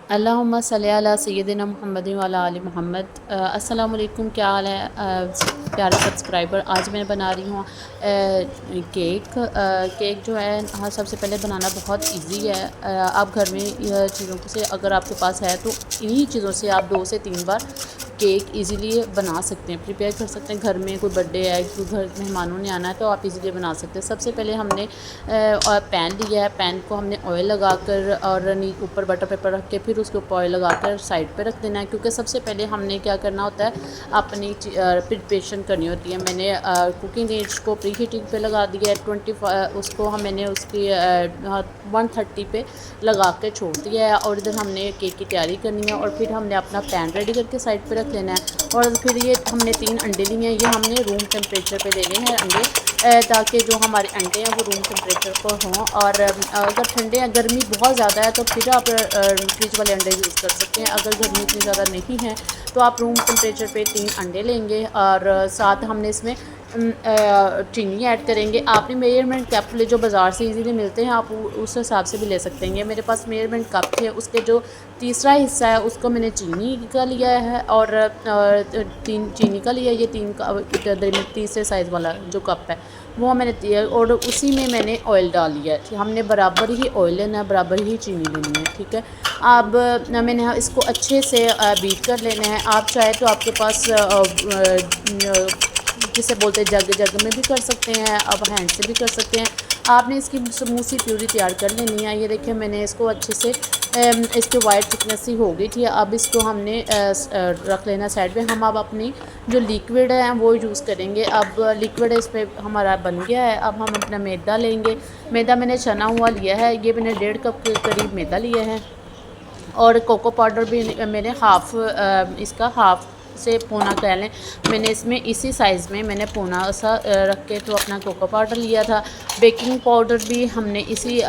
अल्लाहुम्मा सल्ली अला सय्यिदिना मुहम्मद व अला आलि मोहम्मद। अस्सलाम वालेकुम, क्या हाल है प्यारे सब्सक्राइबर। आज मैं बना रही हूँ केक जो है। हाँ, सबसे पहले बनाना बहुत इजी है। आप घर में चीज़ों से अगर आपके पास है तो इन्हीं चीज़ों से आप 2 से 3 बार केक इजीली बना सकते हैं, प्रिपेयर कर सकते हैं। घर में कोई बर्थडे है, कोई घर मेहमानों ने आना है तो आप इजीली बना सकते हैं। सबसे पहले हमने पैन लिया है। पैन को हमने ऑयल लगाकर और ऊपर बटर पेपर रख के फिर उसके ऊपर ऑयल लगाकर साइड पे रख देना है, क्योंकि सबसे पहले हमने क्या करना होता है, अपनी प्रिपरेशन करनी होती है। मैंने कुकिंग रेंज को प्री हीटिंग पे लगा दिया है। 25 उसको मैंने उसकी 130 पे लगा के छोड़ दिया है। और इधर हमने केक की तैयारी करनी है और फिर हमने अपना पैन रेडी करके साइड पे रख लेना है। और फिर ये हमने 3 अंडे लिए हैं। ये हमने रूम टेम्परेचर पे लेने हैं अंडे, ताकि जो हमारे अंडे हैं वो रूम टेम्परेचर पर हों। और अगर ठंडे हैं, गर्मी बहुत ज़्यादा है तो फिर आप फ्रिज वाले अंडे यूज़ कर सकते हैं। अगर गर्मी इतनी ज़्यादा नहीं है तो आप रूम टेम्परेचर पे 3 अंडे लेंगे और साथ हमने इसमें चीनी ऐड करेंगे। आपने मेजरमेंट कप ले, जो बाज़ार से इजीली मिलते हैं, आप उस हिसाब से भी ले सकते हैं। मेरे पास मेजरमेंट कप थे, उसके जो तीसरा हिस्सा है उसको मैंने चीनी का लिया है और 3 चीनी का लिया। ये 3 का तीसरे साइज़ वाला जो कप है वो मैंने दिया और उसी में मैंने ऑयल डाल लिया है। हमने बराबर ही ऑयल लेना है, बराबर ही चीनी लेनी है, ठीक है। अब मैंने इसको अच्छे से बीट कर लेना है। आप चाहे तो आपके पास जिसे बोलते हैं जग में भी कर सकते हैं, आप हैंड से भी कर सकते हैं। आपने इसकी स्मूथ सी प्यूरी तैयार कर लेनी है। ये देखिए मैंने इसको अच्छे से इसकी वाइट थिकनेस सी हो गई थी। अब इसको हमने रख लेना साइड पे। हम अब अपनी जो लिक्विड है वो यूज़ करेंगे। अब लिक्विड इस पर हमारा बन गया है। अब हम अपना मैदा लेंगे। मैदा मैंने चना हुआ लिया है। ये मैंने 1.5 कप के करीब मैदा लिया है। और कोको पाउडर भी मैंने इसका हाफ़ से पौना कह लें, मैंने इसमें इसी साइज़ में मैंने पौना सा रख के तो अपना कोको पाउडर लिया था। बेकिंग पाउडर भी हमने इसी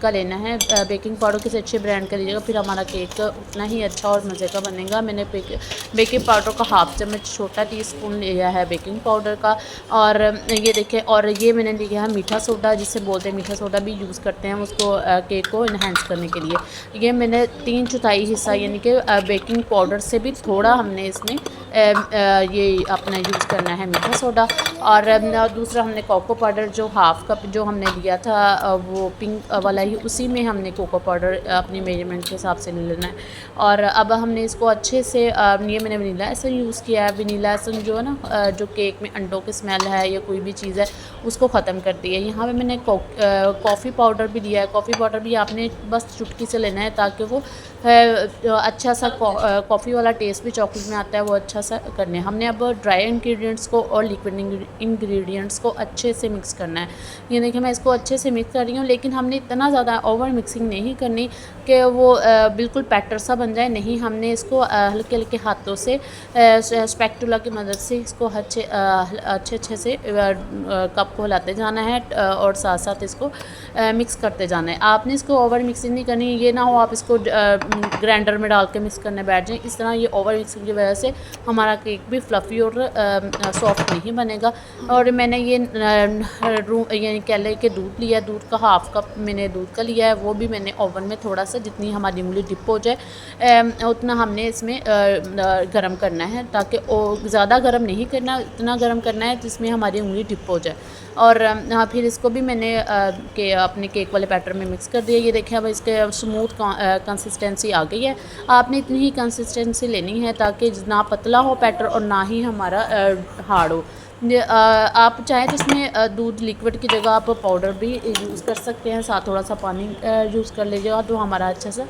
का लेना है। बेकिंग पाउडर किसी अच्छे ब्रांड का लीजिएगा, फिर हमारा केक उतना ही अच्छा और मज़े का बनेगा। मैंने बेकिंग पाउडर का हाफ़ चम्मच छोटा टीस्पून लिया है बेकिंग पाउडर का। और ये देखिए, और ये मैंने लिया है मीठा सोडा, जिसे बोलते हैं मीठा सोडा भी यूज़ करते हैं उसको केक को इन्हेंस करने के लिए। ये मैंने 3/4 हिस्सा यानी कि बेकिंग पाउडर से भी थोड़ा हमने इसमें ये अपना यूज़ करना है मीठा सोडा। और दूसरा हमने कोको पाउडर जो हाफ़ कप जो हमने लिया था वो पिंक वाला ही, उसी में हमने कोको पाउडर अपनी मेजरमेंट के हिसाब से ले लेना है। और अब हमने इसको अच्छे से ये मैंने वनीला एसेंस यूज़ किया है। वनीला एसेंस जो है ना, जो केक में अंडों की स्मेल है या कोई भी चीज़ है उसको ख़त्म करती है। यहाँ पे मैंने कॉफ़ी पाउडर भी लिया है। कॉफ़ी पाउडर भी आपने बस चुटकी से लेना है, ताकि वो अच्छा सा कॉफ़ी वाला टेस्ट भी चॉकलेट में आता है, वो अच्छा सा करने। हमने अब ड्राई इंग्रेडिएंट्स को और लिक्विड इंग्रेडिएंट्स को अच्छे से मिक्स करना है। ये देखिए मैं इसको अच्छे से मिक्स कर रही हूँ, लेकिन हमने इतना ज़्यादा ओवर मिक्सिंग नहीं करनी कि वो बिल्कुल बैटर सा बन जाए। नहीं, हमने इसको हल्के हल्के हाथों से स्पैटुला की मदद से इसको अच्छे से कप को हिलाते जाना है और साथ साथ इसको मिक्स करते जाना है। आपने इसको ओवर मिक्सिंग नहीं करनी। ये ना हो आप इसको ग्राइंडर में डाल के मिक्स करने बैठ जाएं। इस तरह ये ओवर मिक्सिंग की वजह से हमारा केक भी फ्लफ़ी और सॉफ्ट नहीं बनेगा। और मैंने ये यानी कह लें कि दूध लिया, दूध का हाफ़ कप मैंने दूध का लिया है। वो भी मैंने ओवन में थोड़ा सा, जितनी हमारी उंगली डिप हो जाए उतना हमने इसमें गर्म करना है, ताकि ज़्यादा गर्म नहीं करना, इतना गर्म करना है जिसमें हमारी उंगली डिप हो जाए। और हाँ, फिर इसको भी मैंने अपने केक वाले बैटर में मिक्स कर दिया। ये देखिए अब इसके स्मूथ कंसिस्टेंसी आ गई है। आपने इतनी ही कंसिस्टेंसी लेनी है ताकि ना पतला हो बैटर और ना ही हमारा हार्ड हो। आप चाहें तो इसमें दूध लिक्विड की जगह आप पाउडर भी यूज़ कर सकते हैं, साथ थोड़ा सा पानी यूज़ कर लीजिएगा तो हमारा अच्छा सा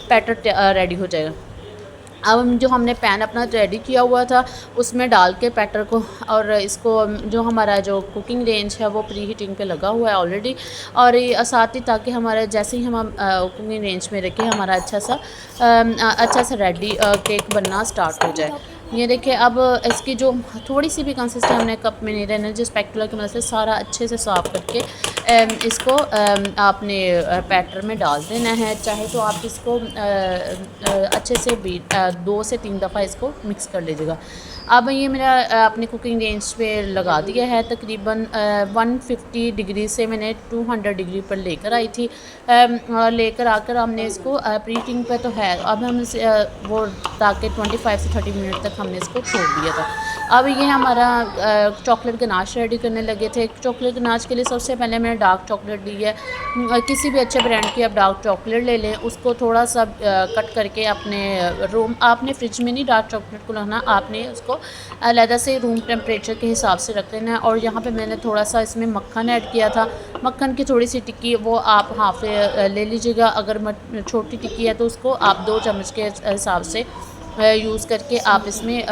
बैटर रेडी हो जाएगा। अब जो हमने पैन अपना रेडी किया हुआ था उसमें डाल के बैटर को, और इसको जो हमारा जो कुकिंग रेंज है वो प्री हीटिंग पे लगा हुआ है ऑलरेडी। और ये साथ ही, ताकि हमारा जैसे ही हम कुकिंग रेंज में रखें हमारा अच्छा सा रेडी केक बनना स्टार्ट हो जाए। ये देखिए अब इसकी जो थोड़ी सी भी कंसिस्टेंसी हमने कप में नहीं रहना, जिस स्पैटुला की मदद से सारा अच्छे से साफ़ करके इसको आपने बैटर में डाल देना है। चाहे तो आप इसको अच्छे से 2 से 3 दफ़ा इसको मिक्स कर लीजिएगा। अब ये मेरा अपने कुकिंग रेंज पे लगा दिया है। तकरीबन 150 डिग्री से मैंने 200 डिग्री पर लेकर आई थी। और लेकर आकर हमने इसको प्री हीटिंग पे तो है, अब हम इसे वो ताकि 25 से 30 मिनट तक हमने इसको छोड़ दिया था। अब ये हमारा चॉकलेट गनाश रेडी करने लगे थे। चॉकलेट गनाश के लिए सबसे पहले मैंने डार्क चॉकलेट ली है। किसी भी अच्छे ब्रांड की आप डार्क चॉकलेट ले लें, उसको थोड़ा सा कट करके अपने रूम, आपने फ्रिज में नहीं डार्क चॉकलेट को रखना, आपने उसको अलहदा से रूम टेम्परेचर के हिसाब से रख लेना है। और यहाँ पे मैंने थोड़ा सा इसमें मक्खन ऐड किया था। मक्खन की थोड़ी सी टिक्की वो आप हाफ ले लीजिएगा। अगर छोटी टिक्की है तो उसको आप 2 चम्मच के हिसाब से यूज़ करके आप इसमें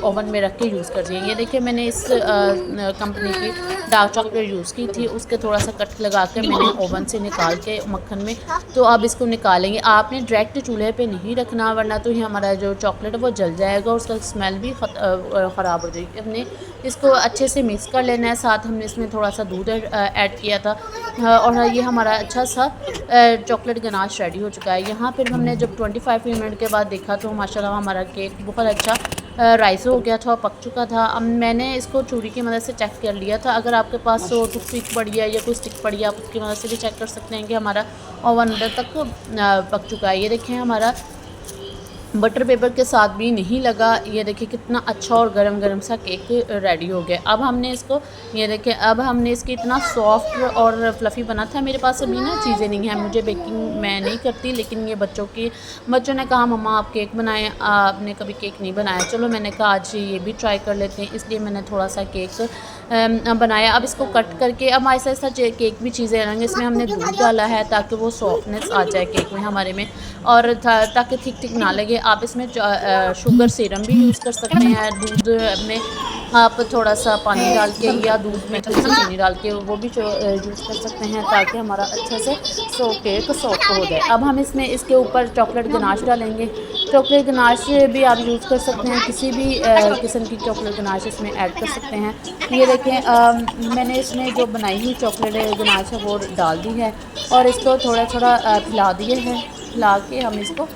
ओवन में रख के यूज़ कर दिए। ये देखिए मैंने इस कंपनी की डार्क चॉकलेट यूज़ की थी, उसके थोड़ा सा कट लगा के मैंने ओवन से निकाल के मक्खन में, तो अब इसको निकालेंगे। आपने डायरेक्ट चूल्हे पे नहीं रखना, वरना तो ये हमारा जो चॉकलेट है वो जल जाएगा, उसका स्मेल भी ख़राब हो जाएगी। हमने इसको अच्छे से मिक्स कर लेना है। साथ हमने इसमें थोड़ा सा दूध ऐड किया था और ये हमारा अच्छा सा चॉकलेट गनाश रेडी हो चुका है। यहाँ पर हमने जब 25 मिनट के बाद देखा तो माशाल्लाह हमारा केक बहुत अच्छा राइस हो गया था और पक चुका था। अब मैंने इसको चूड़ी की मदद से चेक कर लिया था। अगर आपके पास वो टूथपिक पड़ी है या कोई स्टिक पड़ी है, आप उसकी मदद से भी चेक कर सकते हैं कि हमारा ओवन अंदर तक पक चुका है। ये देखें हमारा बटर पेपर के साथ भी नहीं लगा। ये देखिए कितना अच्छा और गरम गरम सा केक रेडी हो गया। अब हमने इसको, ये देखिए अब हमने इसकी इतना सॉफ्ट और फ्लफ़ी बना था। मेरे पास अभी ना चीज़ें नहीं हैं, मुझे बेकिंग मैं नहीं करती, लेकिन ये बच्चों ने कहा मम्मा आप केक बनाएं, आपने कभी केक नहीं बनाया। चलो मैंने कहा आज ये भी ट्राई कर लेते हैं, इसलिए मैंने थोड़ा सा केक बनाया। अब इसको कट करके अब आहिस्ता आहिस्ता केक भी चीज़ें डालेंगे। इसमें हमने दूध डाला है ताकि वो सॉफ्टनेस आ जाए केक में हमारे में, और ताकि थिक थिक ना लगे। आप इसमें शुगर सिरम भी यूज़ कर सकते हैं। दूध में आप थोड़ा सा पानी डाल के या दूध में थोड़ी सी चीनी डाल के वो भी यूज़ कर सकते हैं, ताकि हमारा अच्छे से केक सॉफ्ट हो जाए। अब हम इसमें इसके ऊपर चॉकलेट गनाश डालेंगे। चॉकलेट गनाश भी आप यूज़ कर सकते हैं, किसी भी किस्म की चॉकलेट गनाश इसमें ऐड कर सकते हैं। ये देखें मैंने इसमें जो बनाई हुई चॉकलेट गनाश है वो डाल दी है और इसको थोड़ा थोड़ा फैला दिए हैं। फैला के हम इसको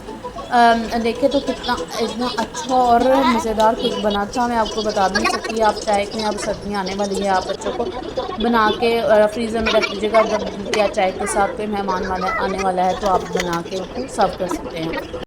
देखें तो इतना अच्छा और मज़ेदार केक बना था, मैं आपको बता नहीं सकती। आप चाहे कि अब सर्दियाँ आने वाली है, आप बच्चों को बना के फ्रीज़र में रख दीजिएगा। जब या चाय के साथ कोई मेहमान आने वाला है तो आप बना के उसको सर्व कर सकते हैं।